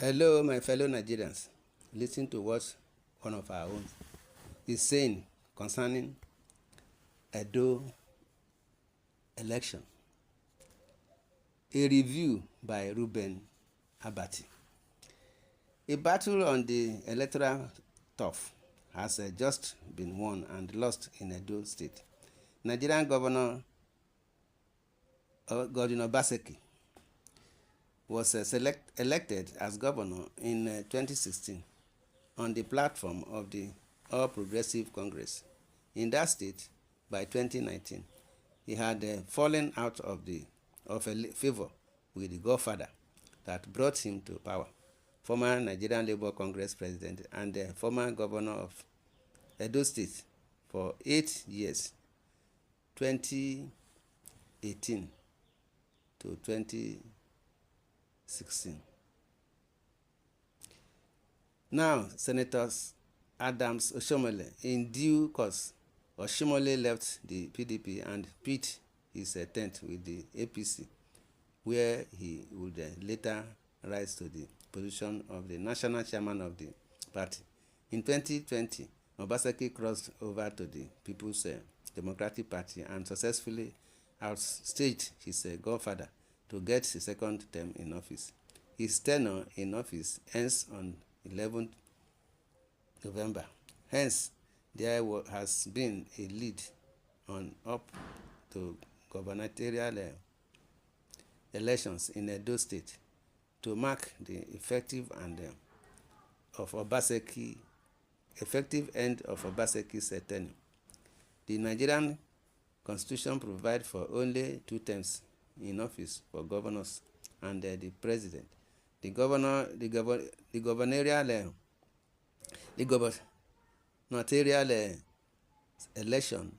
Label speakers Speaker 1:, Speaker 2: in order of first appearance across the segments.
Speaker 1: Hello, my fellow Nigerians. Listen to what one of our own is saying concerning Edo election. A review by Reuben Abati. A battle on the electoral turf has just been won and lost in Edo State. Nigerian Governor Godwin Obaseki was elected as governor in 2016 on the platform of the All Progressive Congress. In that state, by 2019, he had fallen out of favor with the godfather that brought him to power, former Nigerian Labour Congress president and former governor of Edo State for 8 years, 2018 to 2016. Now, Senators Adams Oshomole, in due course, Oshomole left the PDP and pitched his tent with the APC, where he would later rise to the position of the national chairman of the party. In 2020, Obaseki crossed over to the People's Democratic Party and successfully outstaged his godfather to get his second term in office. His tenure in office ends on 11th November. Hence, there has been a lead on up to gubernatorial elections in Edo State to mark the effective end of Obaseki's tenure. The Nigerian Constitution provides for only 2 terms in office for governors and the president. The gubernatorial election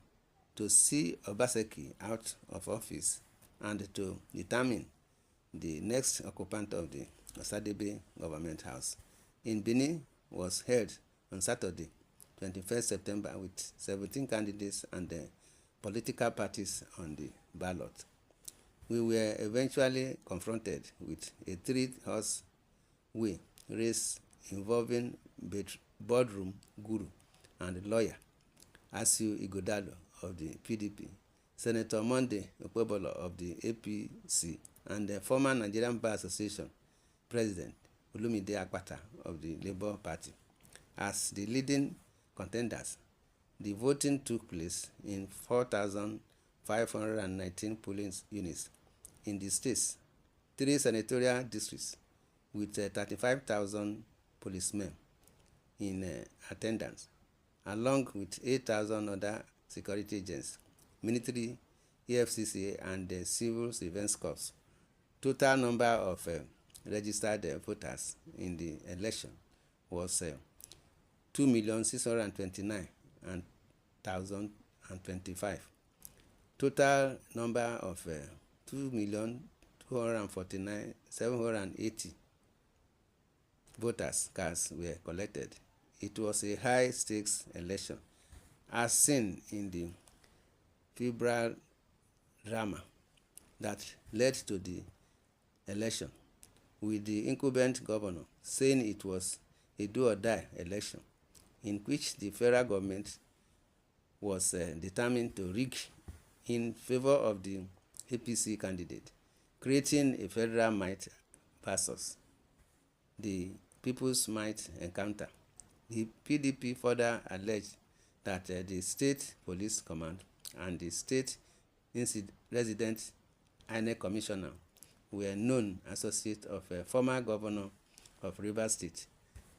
Speaker 1: to see Obaseki out of office and to determine the next occupant of the Osadebe government house in Benin was held on Saturday, 21st September, with 17 candidates and political parties on the ballot. We were eventually confronted with a 3-horse race involving boardroom guru and lawyer Asiu Ighodalo of the PDP, Senator Monday Okpebholo of the APC, and the former Nigerian Bar Association President Olumide Akpata of the Labour Party as the leading contenders. The voting took place in 4,519 polling units in the state's 3 senatorial districts, with 35,000 policemen in attendance, along with 8,000 other security agents, military, EFCC, and civil defense corps. Total number of registered voters in the election was 2,629,025. Total number of 2,249,780 voters cards were collected. It was a high-stakes election, as seen in the febrile drama that led to the election, with the incumbent governor saying it was a do-or-die election in which the federal government was determined to rig in favor of the APC candidate, creating a federal might versus the People's Might encounter. The PDP further alleged that the State Police Command and the State Resident INEC Commissioner were known associates of former governor of Rivers State,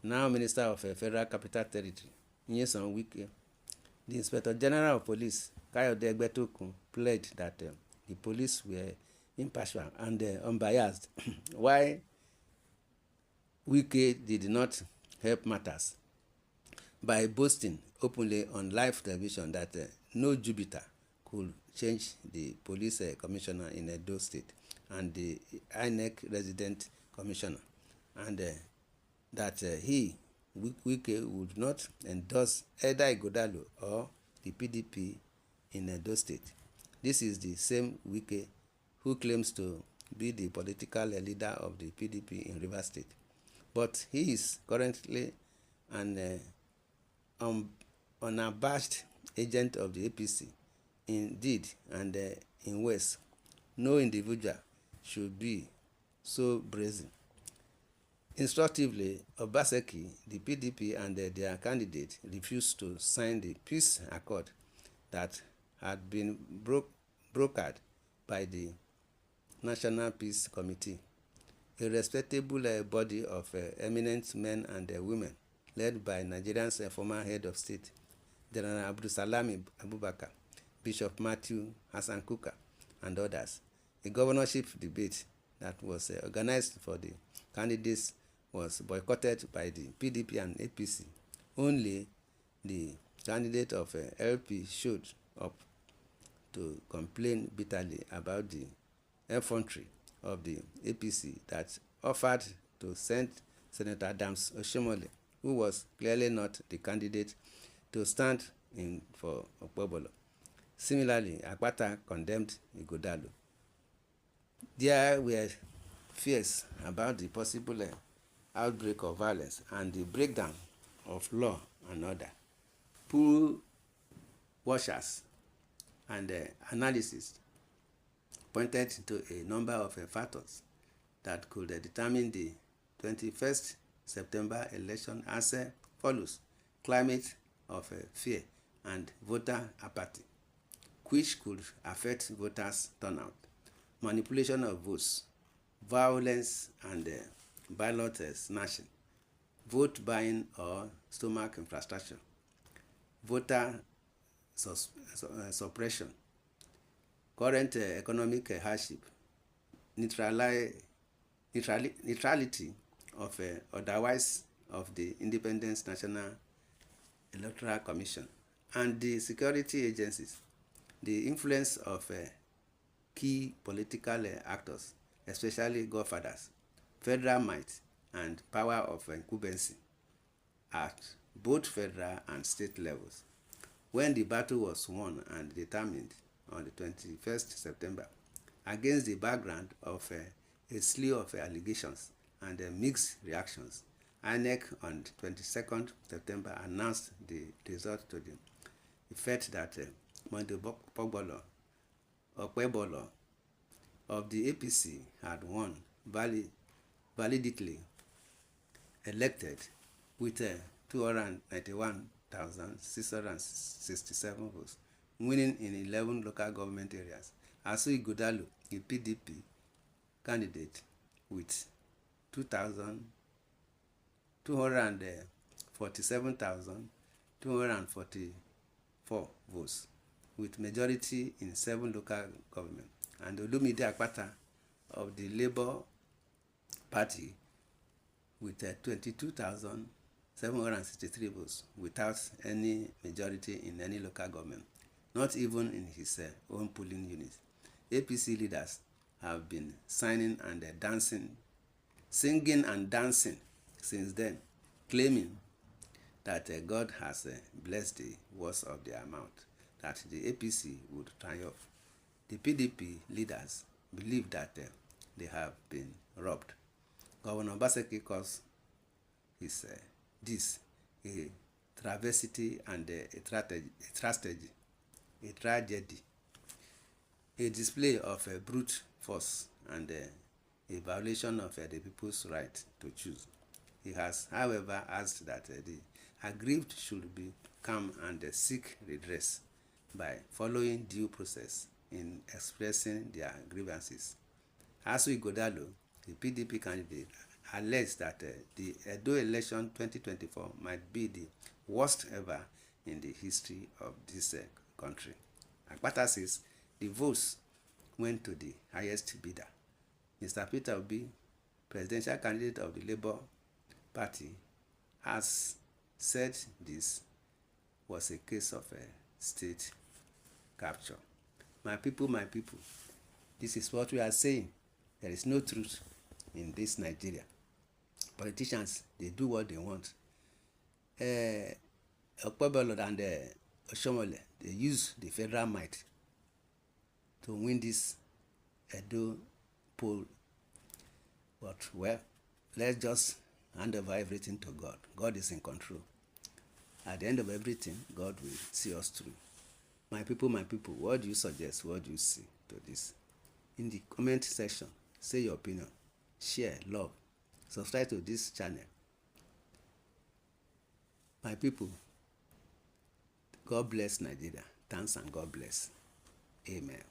Speaker 1: now Minister of Federal Capital Territory, Nyesom Wike. The Inspector General of Police, Kayode Egbetokun, pledged that the police were impartial and unbiased, while Wike did not help matters by boasting openly on live television that no Jupiter could change the police commissioner in Edo State and the INEC resident commissioner, and that Wike would not endorse either Ighodalo or the PDP in Edo State. This is the same Wike who claims to be the political leader of the PDP in Rivers State. but he is currently an unabashed agent of the APC in deed and in ways no individual should be so brazen. Instructively, Obaseki, the PDP, and their candidate refused to sign the peace accord that had been brokered by the National Peace Committee, a respectable body of eminent men and women led by Nigeria's former head of state, General Abdulsalami Abubakar, Bishop Matthew Hassan Kuka, and others. A governorship debate that was organized for the candidates was boycotted by the PDP and APC. Only the candidate of LP showed up to complain bitterly about the effrontery of the APC that offered to send Senator Adams Oshomole, who was clearly not the candidate, to stand in for Okpebholo. Similarly, Akpata condemned Ighodalo. There were fears about the possible outbreak of violence and the breakdown of law and order. Pool washers and analysis pointed to a number of factors that could determine the 21st September election as follows: climate of fear and voter apathy, which could affect voters' turnout, manipulation of votes, violence and ballot snatching, vote buying or stomach infrastructure, voter suppression, current economic hardship, neutrality of otherwise of the Independent National Electoral Commission and the security agencies, the influence of key political actors, especially godfathers, federal might and power of incumbency at both federal and state levels. When the battle was won and determined on the 21st September, against the background of a slew of allegations and mixed reactions, INEC on 22nd September announced the result to the effect that Okpebholo of the APC had won validly elected with 291,667 votes, winning in 11 local government areas. Asu Ighodalo, the PDP candidate, with 247,244 votes, with majority in 7 local government, and Olumide Akpata of the Labour Party with 22,763 votes, without any majority in any local government, not even in his own polling unit. APC leaders have been singing and dancing since then, claiming that God has blessed the words of their mouth, that the APC would triumph. The PDP leaders believe that they have been robbed. Governor Obaseki calls this a travesty and a tragedy, a display of brute force and a violation of the people's right to choose. He has, however, asked that the aggrieved should be calm and seek redress by following due process in expressing their grievances. Asu Ighodalo, the PDP candidate, alleged that the Edo election 2024 might be the worst ever in the history of this country. Akpata says the votes went to the highest bidder. Mr. Peter Obi, presidential candidate of the Labour Party, has said this was a case of state capture. My people, this is what we are saying. There is no truth in this Nigeria. Politicians, they do what they want. Okpebholo and Oshomole, they use the federal might to win this Edo poll. But well, let's just Hand over everything to God. God is in control. At the end of everything, God will see us through. My people, what do you suggest? What do you see to this? In the comment section, say your opinion. Share, love. Subscribe to this channel. My people, God bless Nigeria. Thanks and God bless. Amen.